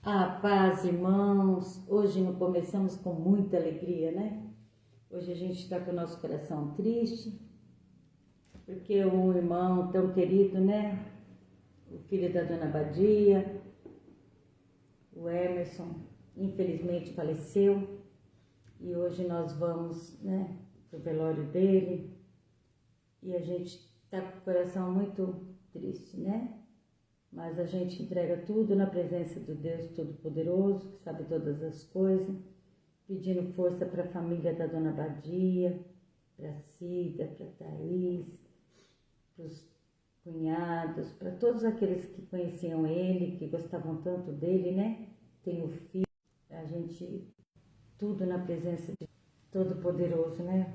A paz, irmãos. Hoje não começamos com muita alegria, né? Hoje a gente está com o nosso coração triste, porque um irmão tão querido, né? O filho da dona Badia, o Emerson, infelizmente faleceu. E hoje nós vamos, né, pro velório dele. E a gente está com o coração muito triste, né? Mas a gente entrega tudo na presença do Deus Todo-Poderoso, que sabe todas as coisas, pedindo força para a família da dona Badia, para a Cida, para a Thaís, para os cunhados, para todos aqueles que conheciam ele, que gostavam tanto dele, né? Tem o filho, a gente, tudo na presença de Todo-Poderoso, né?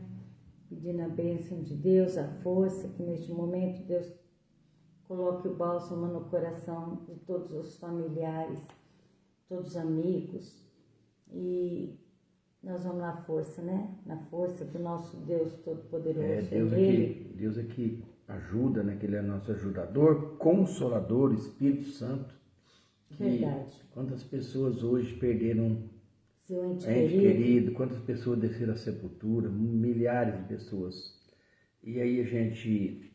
Pedindo a bênção de Deus, a força, que neste momento Deus coloque o bálsamo no coração de todos os familiares, todos os amigos. E nós vamos na força, né? Na força do nosso Deus Todo-Poderoso. Deus é que ajuda, né? Que Ele é nosso ajudador, consolador, Espírito Santo. Verdade. Quantas pessoas hoje perderam Seu ente querido, quantas pessoas desceram à sepultura, milhares de pessoas. E aí a gente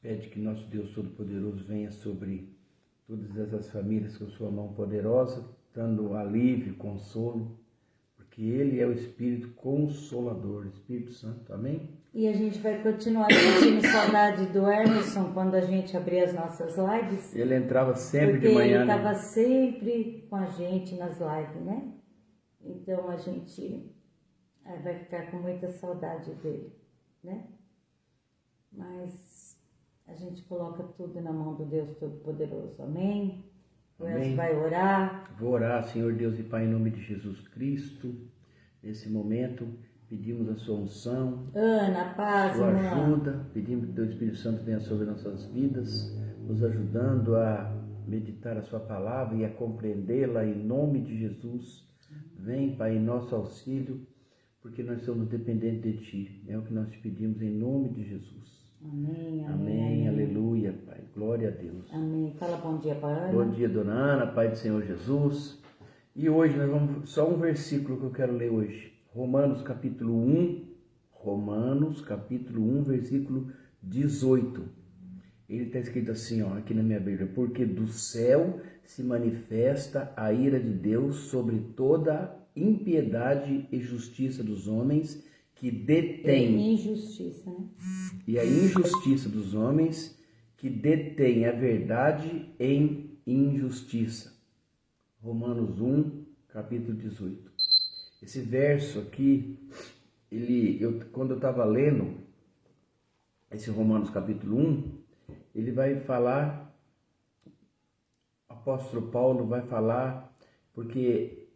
pede que nosso Deus Todo-Poderoso venha sobre todas essas famílias com sua mão poderosa, dando alívio, consolo, porque Ele é o Espírito Consolador, Espírito Santo, amém? E a gente vai continuar sentindo saudade do Emerson quando a gente abrir as nossas lives. Ele entrava sempre porque de manhã, ele né? estava sempre com a gente nas lives, né? Então a gente vai ficar com muita saudade dele, né? Mas a gente coloca tudo na mão do Deus Todo-Poderoso, amém? O Elcio vai orar. Vou orar, Senhor Deus e Pai, em nome de Jesus Cristo. Nesse momento, pedimos a sua unção, Ana, paz, sua irmã. ajuda. Pedimos que o Espírito Santo venha sobre nossas vidas, nos ajudando a meditar a sua palavra e a compreendê-la em nome de Jesus. Vem, Pai, em nosso auxílio, porque nós somos dependentes de Ti. É o que nós te pedimos em nome de Jesus. Amém, amém, Amém, aleluia, Pai. Glória a Deus. Amém. Fala bom dia para Ana. Bom dia, dona Ana, Pai do Senhor Jesus. E hoje nós vamos, só um versículo que eu quero ler hoje. Romanos capítulo 1, versículo 18. Ele está escrito assim, ó, aqui na minha Bíblia. Porque do céu se manifesta a ira de Deus sobre toda impiedade e justiça dos homens que detêm. Injustiça, né? E a injustiça dos homens que detêm a verdade em injustiça. Romanos 1, capítulo 18. Esse verso aqui, quando eu estava lendo esse Romanos capítulo 1, ele vai falar, o apóstolo Paulo vai falar, porque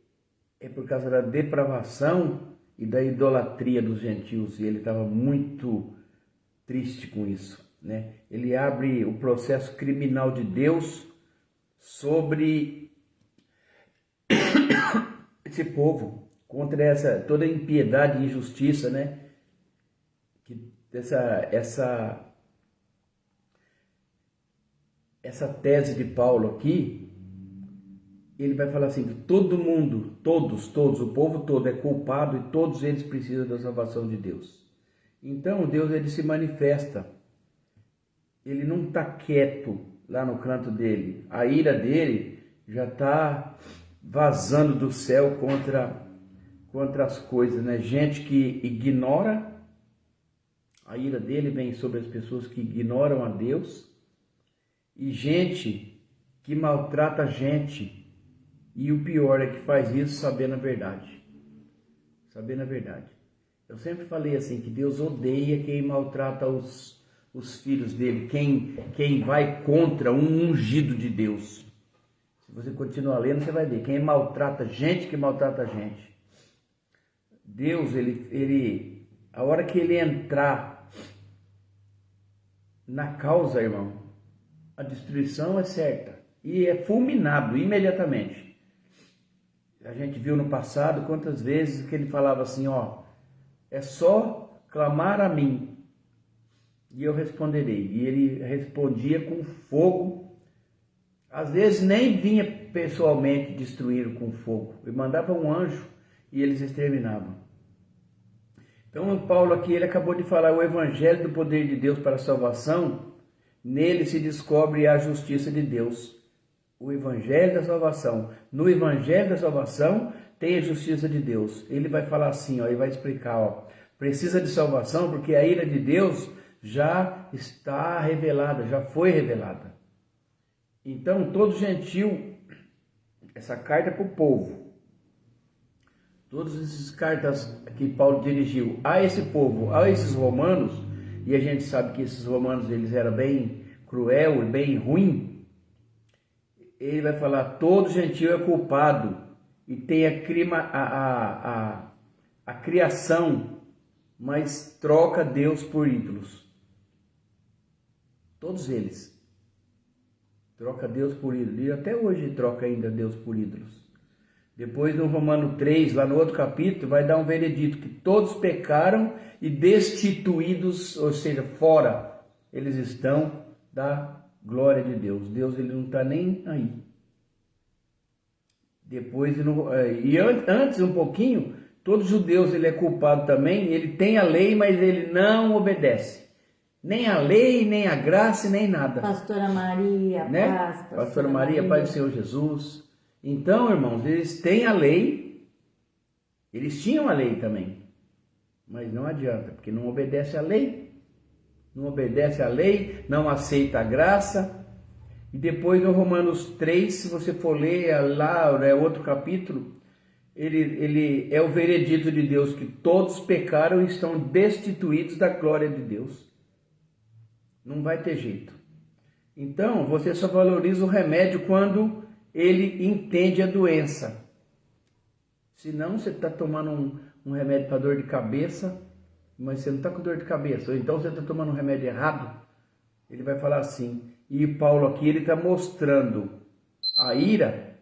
é por causa da depravação e da idolatria dos gentios, e ele estava muito triste com isso, né? Ele abre o processo criminal de Deus sobre esse povo, contra essa toda impiedade e injustiça, né? Que essa tese de Paulo aqui, ele vai falar assim, que todo mundo, todos, o povo todo é culpado e todos eles precisam da salvação de Deus. Então Deus, ele se manifesta, ele não está quieto lá no canto dele, a ira dele já está vazando do céu contra as coisas, né? Gente que ignora, a ira dele vem sobre as pessoas que ignoram a Deus, e gente que maltrata a gente, e o pior é que faz isso sabendo a verdade. Sabendo a verdade. Eu sempre falei assim, que Deus odeia quem maltrata os filhos dele, quem vai contra um ungido de Deus. Se você continuar lendo, você vai ver, quem maltrata gente que maltrata a gente. Deus, a hora que ele entrar na causa, irmão, a destruição é certa e é fulminado imediatamente. A gente viu no passado quantas vezes que ele falava assim, ó, é só clamar a mim e eu responderei. E ele respondia com fogo, às vezes nem vinha pessoalmente destruíram com fogo. Ele mandava um anjo e eles exterminavam. Então, Paulo aqui, ele acabou de falar o evangelho do poder de Deus para a salvação. Nele se descobre a justiça de Deus. O evangelho da salvação. No evangelho da salvação tem a justiça de Deus. Ele vai falar assim, ó, ele vai explicar, ó, precisa de salvação porque a ira de Deus já está revelada, já foi revelada. Então, todo gentil, essa carta é para o povo. Todas essas cartas que Paulo dirigiu a esse povo, a esses romanos, e a gente sabe que esses romanos eles eram bem cruel e bem ruim. Ele vai falar, todo gentil é culpado e tem a criação, mas troca Deus por ídolos. Todos eles. Troca Deus por ídolos. E até hoje troca ainda Deus por ídolos. Depois no Romano 3, lá no outro capítulo, vai dar um veredito que todos pecaram e destituídos, ou seja, fora, eles estão da glória de Deus. Deus ele não está nem aí. Depois, antes um pouquinho, todo judeu ele é culpado também, ele tem a lei, mas ele não obedece. Nem a lei, nem a graça, nem nada. Pastora Maria, né? paz. Pastora Maria, Pai do Senhor Jesus. Então, irmãos, eles têm a lei, eles tinham a lei também, mas não adianta, porque não obedece à lei, não obedece à lei, não aceita a graça. E depois no Romanos 3, se você for ler lá, é outro capítulo, ele é o veredito de Deus, que todos pecaram e estão destituídos da glória de Deus. Não vai ter jeito. Então, você só valoriza o remédio quando ele entende a doença. Senão, você está tomando um remédio para dor de cabeça, mas você não está com dor de cabeça. Ou então, você está tomando um remédio errado. Ele vai falar assim. E Paulo aqui, ele está mostrando a ira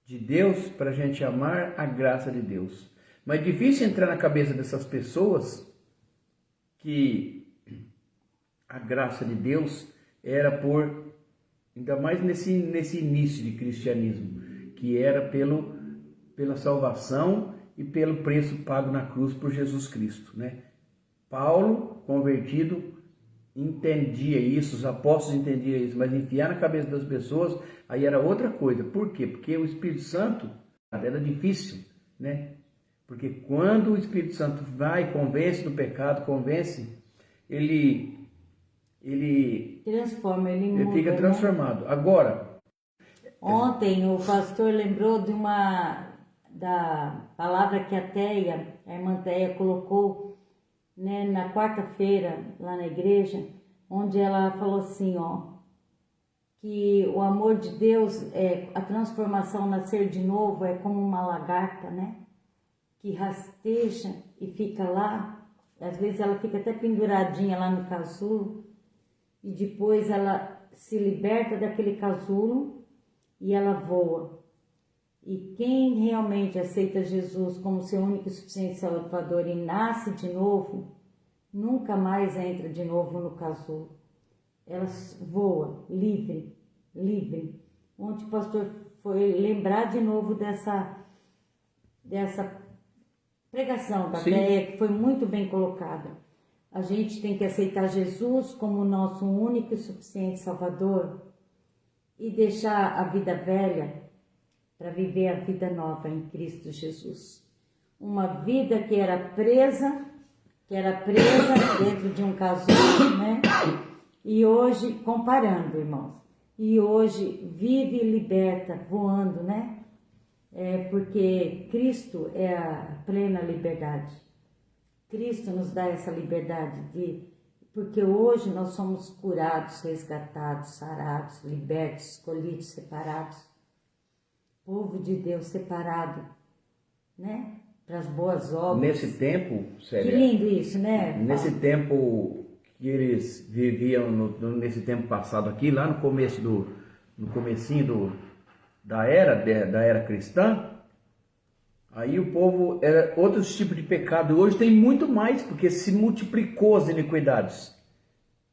de Deus para a gente amar a graça de Deus. Mas é difícil entrar na cabeça dessas pessoas que a graça de Deus era por, ainda mais nesse início de cristianismo, que era pela salvação e pelo preço pago na cruz por Jesus Cristo, né? Paulo, convertido, entendia isso, os apóstolos entendiam isso, mas enfiar na cabeça das pessoas, aí era outra coisa. Por quê? Porque o Espírito Santo era difícil, né? Porque quando o Espírito Santo vai e convence do pecado, convence, ele transforma, ele muda, ele fica transformado. Né? Agora, ontem o pastor lembrou da palavra que a irmã Teia colocou, né, na quarta-feira lá na igreja, onde ela falou assim, ó, que o amor de Deus, a transformação, nascer de novo, é como uma lagarta, né, que rasteja e fica lá, às vezes ela fica até penduradinha lá no casulo, e depois ela se liberta daquele casulo e ela voa. E quem realmente aceita Jesus como seu único e suficiente Salvador e nasce de novo, nunca mais entra de novo no casulo. Ela voa, livre. Ontem o pastor foi lembrar de novo dessa pregação da Teia, que foi muito bem colocada. A gente tem que aceitar Jesus como nosso único e suficiente Salvador e deixar a vida velha para viver a vida nova em Cristo Jesus. Uma vida que era presa dentro de um casulo, né? E hoje, comparando, irmãos, e hoje vive e liberta, voando, né? Porque Cristo é a plena liberdade. Cristo nos dá essa liberdade porque hoje nós somos curados, resgatados, sarados, libertos, escolhidos, separados. Povo de Deus separado, né? Para as boas obras. Nesse tempo, Célia, que lindo isso, né? Nesse tempo que eles viviam, nesse tempo passado aqui, lá no comecinho da era cristã, aí o povo era outros tipos de pecado. Hoje tem muito mais, porque se multiplicou as iniquidades.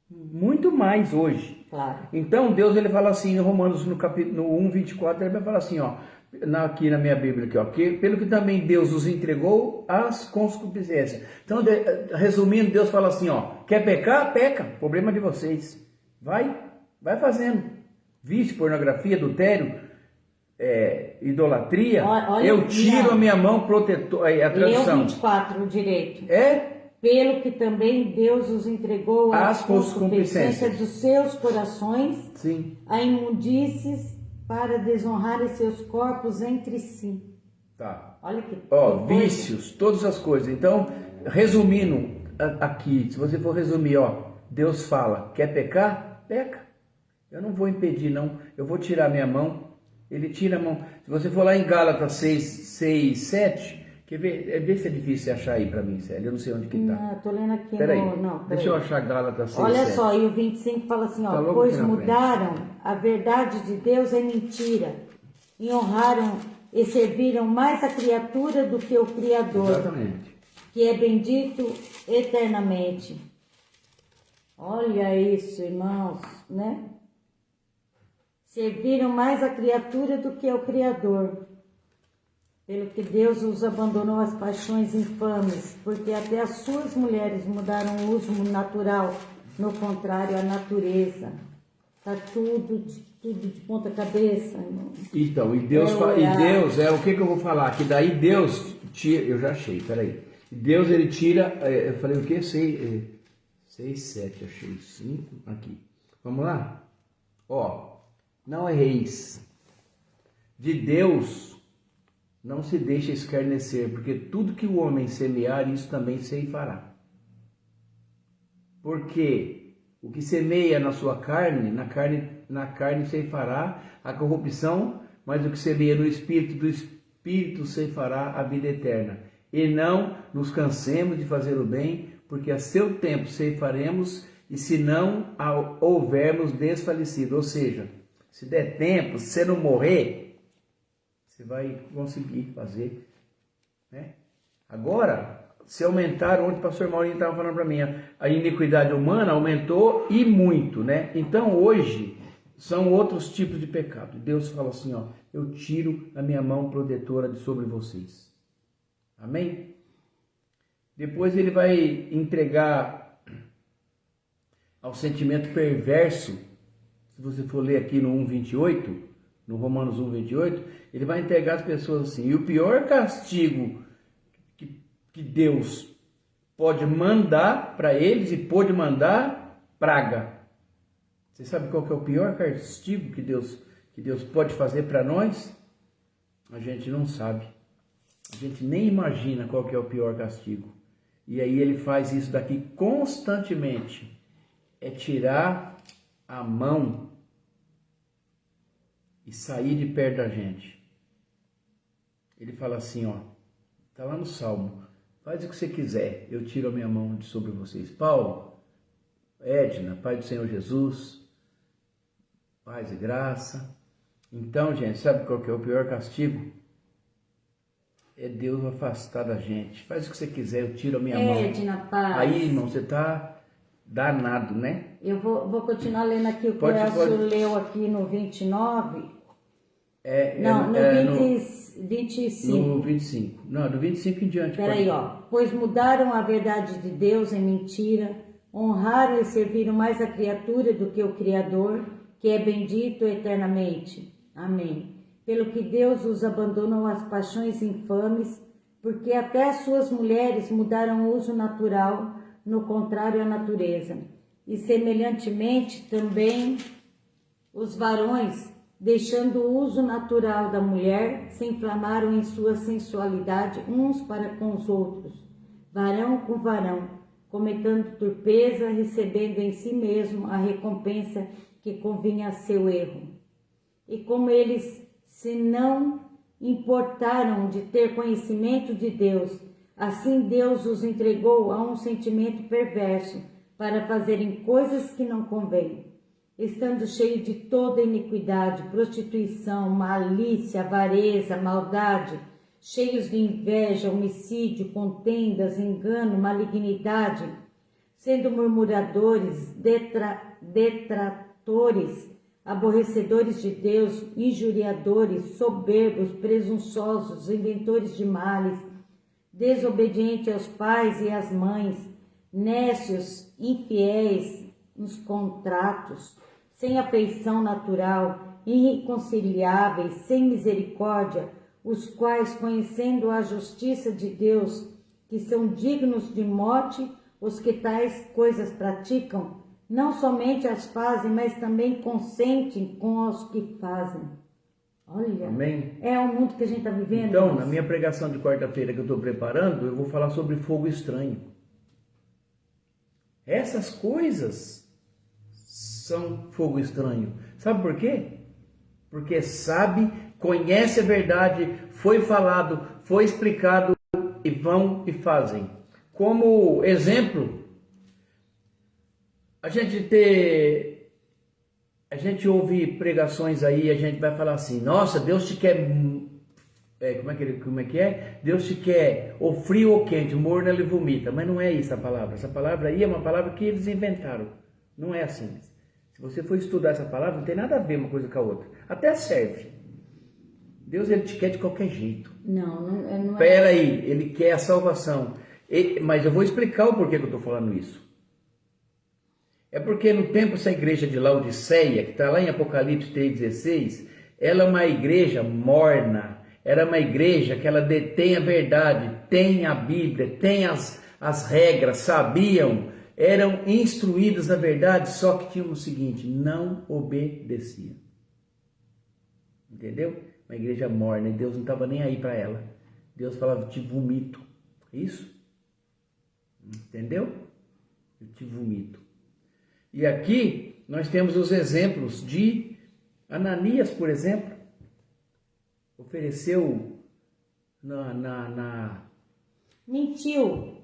Muito mais hoje. Claro. Então Deus ele fala assim em Romanos no capítulo 1:24, ele vai falar assim, ó, aqui na minha Bíblia aqui, ó, que pelo que também Deus os entregou às concupiscências. Então, resumindo, Deus fala assim, ó, quer pecar? Peca, problema de vocês. Vai fazendo. Vício, pornografia, adultério, idolatria, Olha, eu tiro não. a minha mão protetora, a tradução. Leu 24 direito. É Pelo que também Deus os entregou às As concupiscências dos seus corações, sim. a imundícies, para desonrarem seus corpos entre si. Tá. Olha que vícios, todas as coisas. Então, resumindo aqui, se você for resumir, ó, Deus fala, quer pecar? Peca. Eu não vou impedir, não. Eu vou tirar minha mão. Ele tira a mão. Se você for lá em Gálatas 6, 7, quer ver? Vê se é difícil você achar aí para mim, Célia. Eu não sei onde que tá. Não, tô lendo aqui Peraí. no... Deixa eu achar Gálatas 6, Olha 7. só, e o 25 fala assim, ó, Tá logo pois aqui na mudaram a verdade de Deus em mentira, e honraram e serviram mais a criatura do que o Criador, Exatamente. que é bendito eternamente. Olha isso, irmãos, né? Serviram mais a criatura do que o Criador, pelo que Deus os abandonou às paixões infames, porque até as suas mulheres mudaram o uso natural, no contrário à natureza. Está tudo de ponta cabeça, irmão. Então, e Deus o que eu vou falar? Que daí Deus tira, eu já achei, peraí. Deus ele tira, eu falei o que? 6, 7, achei 5, aqui. Vamos lá? Ó, não erreis. De Deus não se deixa escarnecer, porque tudo que o homem semear, isso também ceifará. Porque o que semeia na sua carne, na carne ceifará a corrupção, mas o que semeia no espírito, do espírito ceifará a vida eterna. E não nos cansemos de fazer o bem, porque a seu tempo ceifaremos, e se não houvermos desfalecido. Ou seja, se der tempo, se você não morrer, você vai conseguir fazer, né? Agora, se aumentar, ontem o pastor Maurinho estava falando para mim, a iniquidade humana aumentou e muito, né? Então hoje são outros tipos de pecado. Deus fala assim, ó, eu tiro a minha mão protetora de sobre vocês. Amém? Depois ele vai entregar ao sentimento perverso. Se você for ler aqui no 1:28, no Romanos 1:28, ele vai entregar as pessoas assim. E o pior castigo que Deus pode mandar para eles, e pode mandar praga. Você sabe qual que é o pior castigo que Deus pode fazer para nós? A gente não sabe. A gente nem imagina qual que é o pior castigo. E aí ele faz isso daqui constantemente. É tirar a mão e sair de perto da gente. Ele fala assim, ó, tá lá no Salmo, faz o que você quiser, eu tiro a minha mão de sobre vocês. Paulo, Edna, Pai do Senhor Jesus, paz e graça. Então, gente, sabe qual que é o pior castigo? É Deus afastar da gente. Faz o que você quiser, eu tiro a minha mão. Edna, paz. Aí, irmão, você tá danado, né? Eu vou continuar lendo aqui o que o Elcio leu aqui no 29. No 25. No 25. Não, do 25 em diante. Peraí, ó. Pois mudaram a verdade de Deus em mentira, honraram e serviram mais a criatura do que o Criador, que é bendito eternamente. Amém. Pelo que Deus os abandonou às paixões infames, porque até as suas mulheres mudaram o uso natural, no contrário à natureza. E semelhantemente também os varões, deixando o uso natural da mulher, se inflamaram em sua sensualidade uns para com os outros, varão com varão, cometendo torpeza, recebendo em si mesmo a recompensa que convinha a seu erro. E como eles se não importaram de ter conhecimento de Deus, assim Deus os entregou a um sentimento perverso para fazerem coisas que não convêm, estando cheio de toda iniquidade, prostituição, malícia, avareza, maldade, cheios de inveja, homicídio, contendas, engano, malignidade, sendo murmuradores, detratores, opositores, aborrecedores de Deus, injuriadores, soberbos, presunçosos, inventores de males, desobedientes aos pais e às mães, nécios, infiéis nos contratos, sem afeição natural, irreconciliáveis, sem misericórdia, os quais, conhecendo a justiça de Deus, que são dignos de morte, os que tais coisas praticam, não somente as fazem, mas também consentem com os que fazem. Olha, Amém? É o mundo que a gente está vivendo. Então, na minha pregação de quarta-feira que eu estou preparando, eu vou falar sobre fogo estranho. Essas coisas são fogo estranho. Sabe por quê? Porque sabe, conhece a verdade, foi falado, foi explicado e vão e fazem. Como exemplo, a gente ouve pregações aí, a gente vai falar assim: nossa, Deus te quer, como é que é? Deus te quer ou frio ou quente, morno ele vomita. Mas não é isso a palavra. Essa palavra aí é uma palavra que eles inventaram. Não é assim. Se você for estudar essa palavra, não tem nada a ver uma coisa com a outra. Até serve. Deus, ele te quer de qualquer jeito. Não é. Espera aí, ele quer a salvação. Mas eu vou explicar o porquê que eu estou falando isso. É porque no tempo essa igreja de Laodiceia, que está lá em Apocalipse 3,16, ela é uma igreja morna, era uma igreja que ela detém a verdade, tem a Bíblia, tem as regras, sabiam, eram instruídos na verdade, só que tinham o seguinte: não obedeciam. Entendeu? Uma igreja morna, e Deus não estava nem aí para ela. Deus falava: te vomito. Isso? Entendeu? Eu te vomito. E aqui nós temos os exemplos de Ananias, por exemplo, ofereceu Mentiu.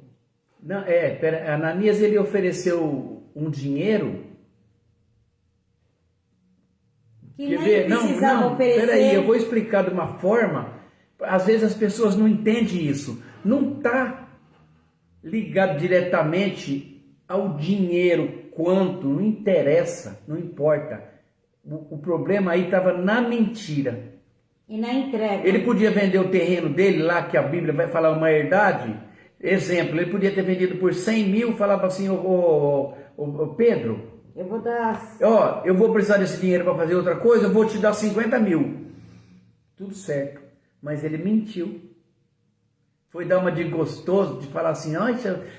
Ananias, ele ofereceu um dinheiro. Que Quer nem ver? precisava oferecer. Peraí, eu vou explicar de uma forma, às vezes as pessoas não entendem isso. Não está ligado diretamente ao dinheiro, quanto, não interessa, não importa. O problema aí estava na mentira. E na entrega. Ele podia vender o terreno dele lá, que a Bíblia vai falar uma herdade. Exemplo, ele podia ter vendido por 100 mil, falava assim: Pedro, eu vou dar... eu vou precisar desse dinheiro para fazer outra coisa, eu vou te dar 50 mil. Tudo certo. Mas ele mentiu. Foi dar uma de gostoso, de falar assim: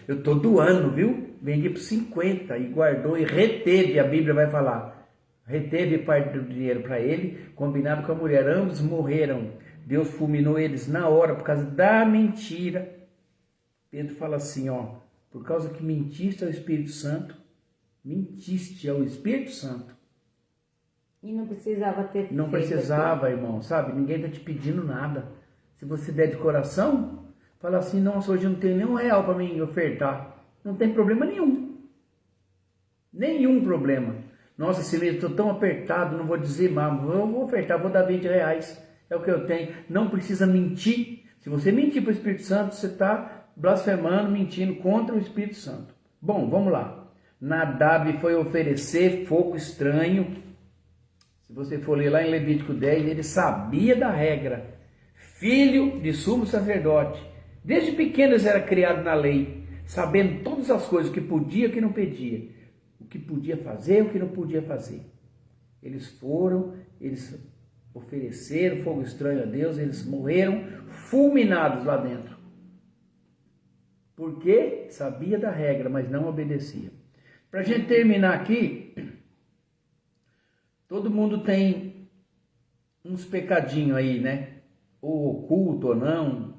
eu estou doando, viu? Vendi por 50 e guardou e reteve, a Bíblia vai falar. Reteve parte do dinheiro para ele, combinado com a mulher. Ambos morreram. Deus fulminou eles na hora por causa da mentira. Pedro fala assim: por causa que mentiste ao Espírito Santo, mentiste ao Espírito Santo. E não precisava ter... Não precisava, irmão, sabe? Ninguém está te pedindo nada. Se você der de coração, fala assim: nossa, hoje eu não tenho nenhum real para me ofertar. Não tem problema nenhum. Nenhum problema. Nossa, esse mês estou tão apertado, não vou dizer mais, eu vou ofertar, vou dar 20 reais. É o que eu tenho. Não precisa mentir. Se você mentir para o Espírito Santo, você está blasfemando, mentindo contra o Espírito Santo. Bom, vamos lá. Nadab foi oferecer fogo estranho. Se você for ler lá em Levítico 10, ele sabia da regra. Filho de sumo sacerdote. Desde pequeno eles eram criados na lei, sabendo todas as coisas, o que podia e o que não podia. O que podia fazer e o que não podia fazer. Eles ofereceram fogo estranho a Deus, eles morreram fulminados lá dentro. Porque sabia da regra, mas não obedecia. Para a gente terminar aqui, todo mundo tem uns pecadinhos aí, né? Ou oculto ou não.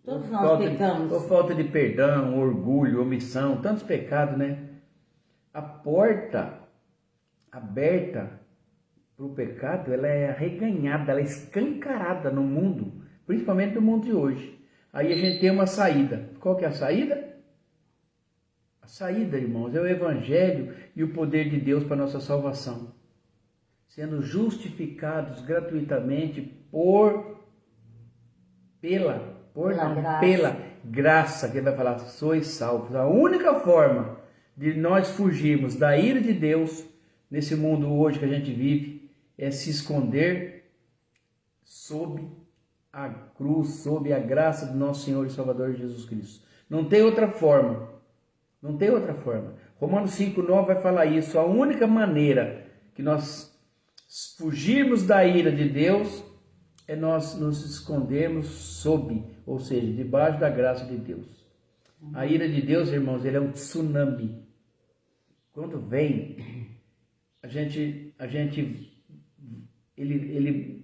Todos nós pecamos. Ou falta de perdão, orgulho, omissão, tantos pecados, né? A porta aberta para o pecado, ela é arreganhada, ela é escancarada no mundo, principalmente no mundo de hoje. Aí a gente tem uma saída. Qual que é a saída? A saída, irmãos, é o Evangelho e o poder de Deus para a nossa salvação. Sendo justificados gratuitamente pela graça, que ele vai falar: sois salvos. A única forma de nós fugirmos da ira de Deus, nesse mundo hoje que a gente vive, é se esconder sob a cruz, sob a graça do nosso Senhor e Salvador Jesus Cristo. Não tem outra forma. Não tem outra forma. Romanos 5,9 vai falar isso. A única maneira que nós fugirmos da ira de Deus é nós nos escondermos sob, ou seja, debaixo da graça de Deus. A ira de Deus, irmãos, ele é um tsunami. Quando vem, ele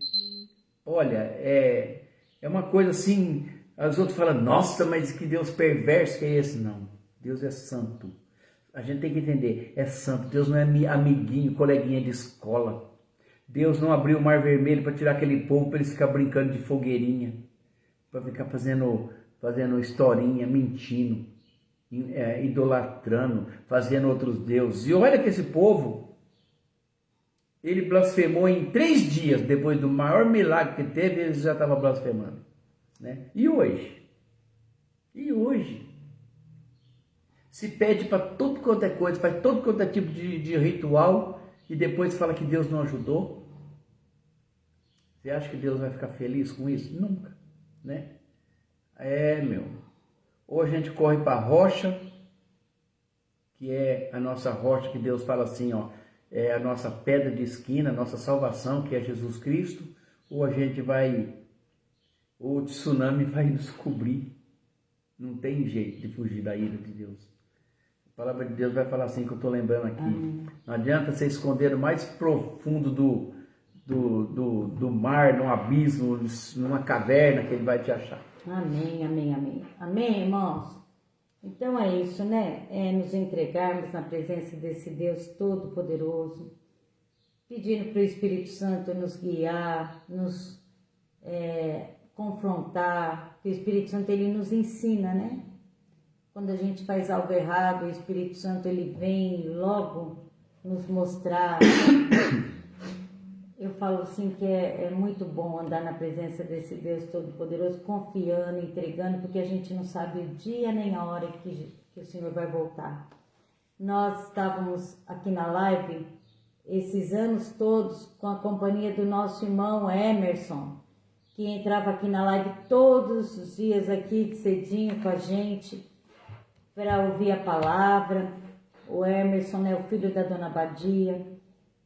olha, é uma coisa assim, os outros falam, nossa, mas que Deus perverso que é esse? Não, Deus é santo. A gente tem que entender, é santo. Deus não é amiguinho, coleguinha de escola. Deus não abriu o mar vermelho para tirar aquele povo para eles ficar brincando de fogueirinha, para ficar fazendo historinha, mentindo, idolatrando, fazendo outros deuses. E olha que esse povo, ele blasfemou em 3 dias, depois do maior milagre que teve, eles já estavam blasfemando. Né? E hoje? E hoje? Se pede para tudo quanto é coisa, faz todo quanto é tipo de ritual, e depois fala que Deus não ajudou. Você acha que Deus vai ficar feliz com isso? Nunca, né? Ou a gente corre para a rocha, que é a nossa rocha, que Deus fala assim, ó, é a nossa pedra de esquina, a nossa salvação, que é Jesus Cristo, ou a gente vai, ou o tsunami vai nos cobrir. Não tem jeito de fugir da ira de Deus. A palavra de Deus vai falar assim, que eu estou lembrando aqui. Amém. Não adianta você esconder no mais profundo do mar, num abismo, numa caverna, que ele vai te achar. Amém, amém, amém. Amém, irmãos? Então é isso, né? É nos entregarmos na presença desse Deus Todo-Poderoso, pedindo para o Espírito Santo nos guiar, nos confrontar, que o Espírito Santo ele nos ensina, né? Quando a gente faz algo errado, o Espírito Santo ele vem logo nos mostrar. Eu falo assim que é muito bom andar na presença desse Deus Todo-Poderoso, confiando, entregando, porque a gente não sabe o dia nem a hora que o Senhor vai voltar. Nós estávamos aqui na live esses anos todos com a companhia do nosso irmão Emerson, que entrava aqui na live todos os dias aqui cedinho com a gente para ouvir a palavra. O Emerson, né, o filho da dona Badia,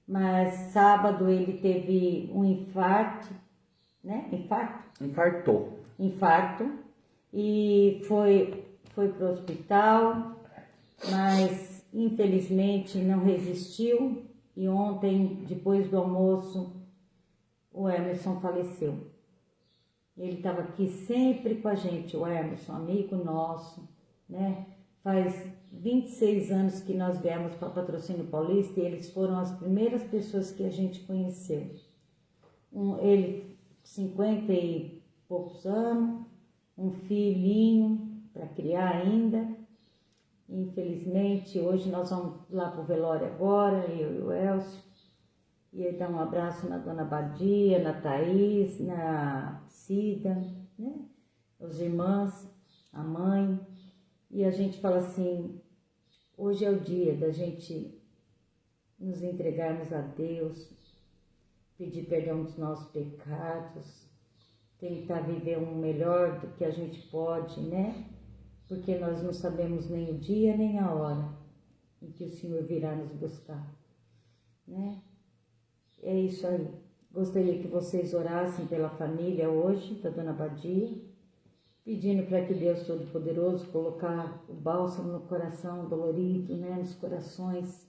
mas sábado ele teve um infarto, né? Infarto, e foi para o hospital, mas infelizmente não resistiu, e ontem, depois do almoço, o Emerson faleceu. Ele estava aqui sempre com a gente, o Emerson, amigo nosso, né? Faz 26 anos que nós viemos para Patrocínio Paulista e eles foram as primeiras pessoas que a gente conheceu. Ele, 50 e poucos anos, um filhinho para criar ainda. Infelizmente, hoje nós vamos lá para o velório agora, eu e o Elcio. E ele dá um abraço na dona Badia, na Thaís, na Cida, né? As irmãs, a mãe. E a gente fala assim, hoje é o dia da gente nos entregarmos a Deus, pedir perdão dos nossos pecados, tentar viver um melhor do que a gente pode, né? Porque nós não sabemos nem o dia nem a hora em que o Senhor virá nos buscar, né? É isso aí. Gostaria que vocês orassem pela família hoje, da dona Badia, pedindo para que Deus Todo-Poderoso colocar o bálsamo no coração dolorido, né, nos corações.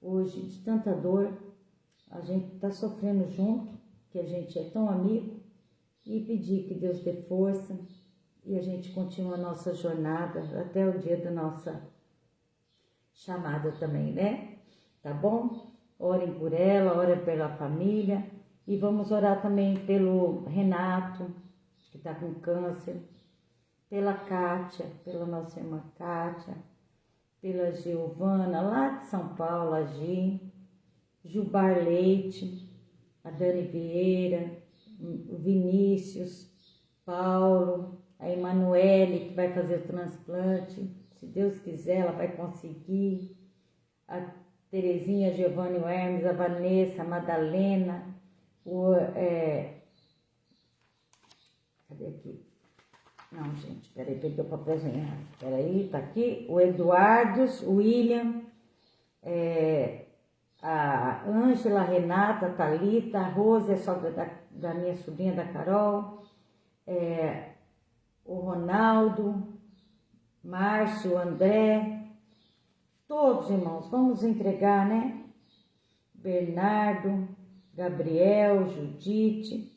Hoje, de tanta dor, a gente está sofrendo junto, que a gente é tão amigo, e pedir que Deus dê força e a gente continue a nossa jornada até o dia da nossa chamada também, né? Tá bom? Orem por ela, orem pela família e vamos orar também pelo Renato, que está com câncer, pela Kátia, pela nossa irmã Kátia, pela Giovana, lá de São Paulo, a Gi, Jubar Leite, a Dani Vieira, o Vinícius, Paulo, a Emanuele, que vai fazer o transplante, se Deus quiser, ela vai conseguir, a Terezinha, Giovanni, o Hermes, a Vanessa, a Madalena, cadê aqui? Não, gente, peraí, peguei o papelzinho errado. Peraí, tá aqui. O Eduardo, o William, a Ângela, a Renata, a Thalita, a Rose, a sogra da minha sobrinha, da Carol, o Ronaldo, Márcio, o André, todos, irmãos, vamos entregar, né? Bernardo, Gabriel, Judite,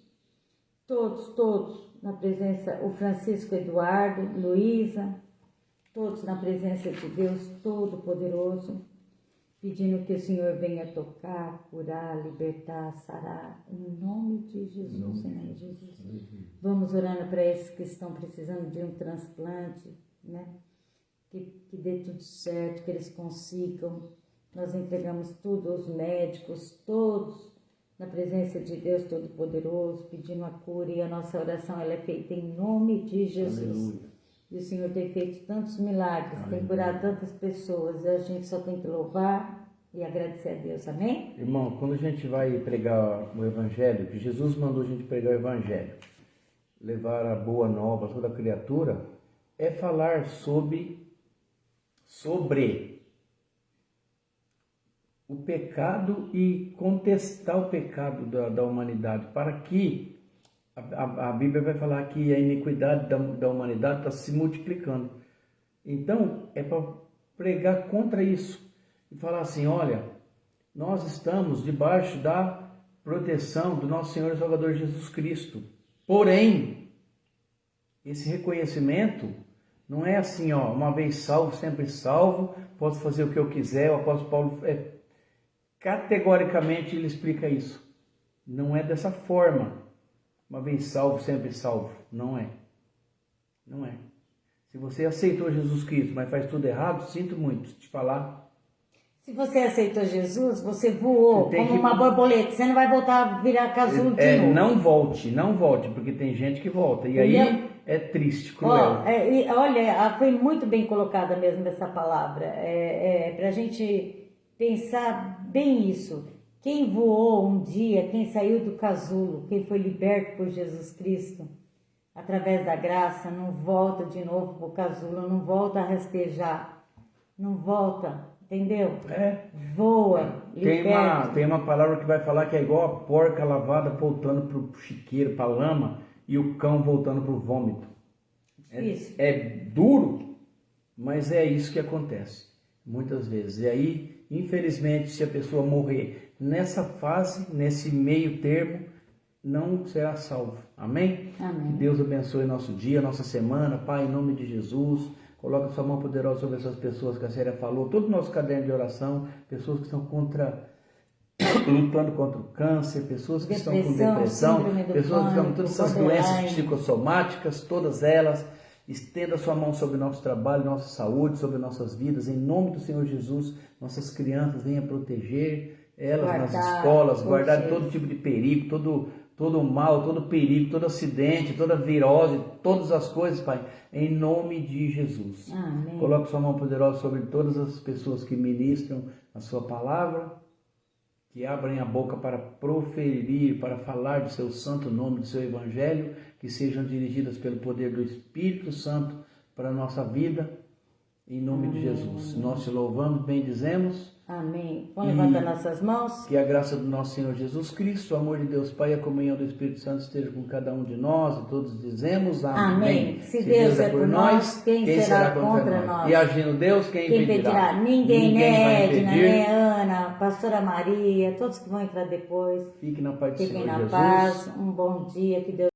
todos na presença, o Francisco Eduardo, Luísa, todos na presença de Deus Todo-Poderoso, pedindo que o Senhor venha tocar, curar, libertar, sarar, em nome de Jesus, Senhor Jesus. Vamos orando para esses que estão precisando de um transplante, né? Que dê tudo certo, que eles consigam. Nós entregamos tudo aos médicos, todos na presença de Deus Todo-Poderoso, pedindo a cura, e a nossa oração ela é feita em nome de Jesus. Aleluia. E o Senhor tem feito tantos milagres, tem curado tantas pessoas, e a gente só tem que louvar e agradecer a Deus, amém? Irmão, quando a gente vai pregar o Evangelho, que Jesus mandou a gente pregar o Evangelho, levar a boa nova a toda criatura, é falar sobre o pecado e contestar o pecado da humanidade, para que a Bíblia vai falar que a iniquidade da humanidade está se multiplicando. Então, é para pregar contra isso e falar assim, olha, nós estamos debaixo da proteção do nosso Senhor e Salvador Jesus Cristo. Porém, esse reconhecimento não é assim, ó, uma vez salvo, sempre salvo, posso fazer o que eu quiser. O apóstolo Paulo, categoricamente, ele explica isso. Não é dessa forma. Uma vez salvo, sempre salvo. Não é. Não é. Se você aceitou Jesus Cristo, mas faz tudo errado, sinto muito te falar. Se você aceitou Jesus, você voou como uma borboleta. Você não vai voltar a virar casulo de novo. Não volte, porque tem gente que volta. E aí é triste, cruel. Olha, foi muito bem colocada mesmo essa palavra. Para a gente pensar bem isso. Quem voou um dia, quem saiu do casulo, quem foi liberto por Jesus Cristo, através da graça, não volta de novo para o casulo, não volta a rastejar, não volta, entendeu? Voa, liberta. Tem uma palavra que vai falar que é igual a porca lavada voltando para o chiqueiro, para a lama, e o cão voltando para o vômito. É duro, mas é isso que acontece, muitas vezes. E aí, infelizmente, se a pessoa morrer nessa fase, nesse meio termo, não será salvo. Amém? Amém. Que Deus abençoe nosso dia, nossa semana. Pai, em nome de Jesus, coloca sua mão poderosa sobre essas pessoas que a Célia falou, todo o nosso caderno de oração, pessoas que estão lutando contra o câncer, pessoas que estão com depressão, pessoas que estão com todas essas doenças psicossomáticas, todas elas. Estenda sua mão sobre o nosso trabalho, nossa saúde, sobre nossas vidas, em nome do Senhor Jesus. Nossas crianças, venha proteger elas nas escolas, guardar de todo tipo de perigo, todo mal, todo perigo, todo acidente, toda virose, todas as coisas, Pai, em nome de Jesus. Amém. Coloque sua mão poderosa sobre todas as pessoas que ministram a sua palavra, que abrem a boca para proferir, para falar do seu santo nome, do seu evangelho, que sejam dirigidas pelo poder do Espírito Santo para a nossa vida, em nome de Jesus. Nós te louvamos, bendizemos. Amém. Vamos levantar nossas mãos. Que a graça do nosso Senhor Jesus Cristo, o amor de Deus Pai e a comunhão do Espírito Santo esteja com cada um de nós, e todos dizemos amém. Se Deus é por nós, quem será contra nós? E agindo Deus, quem impedirá? Ninguém, né, Edna, né, Ana, Pastora Maria, todos que vão entrar depois. Fiquem na paz do Senhor Jesus. Fiquem na paz, um bom dia, que Deus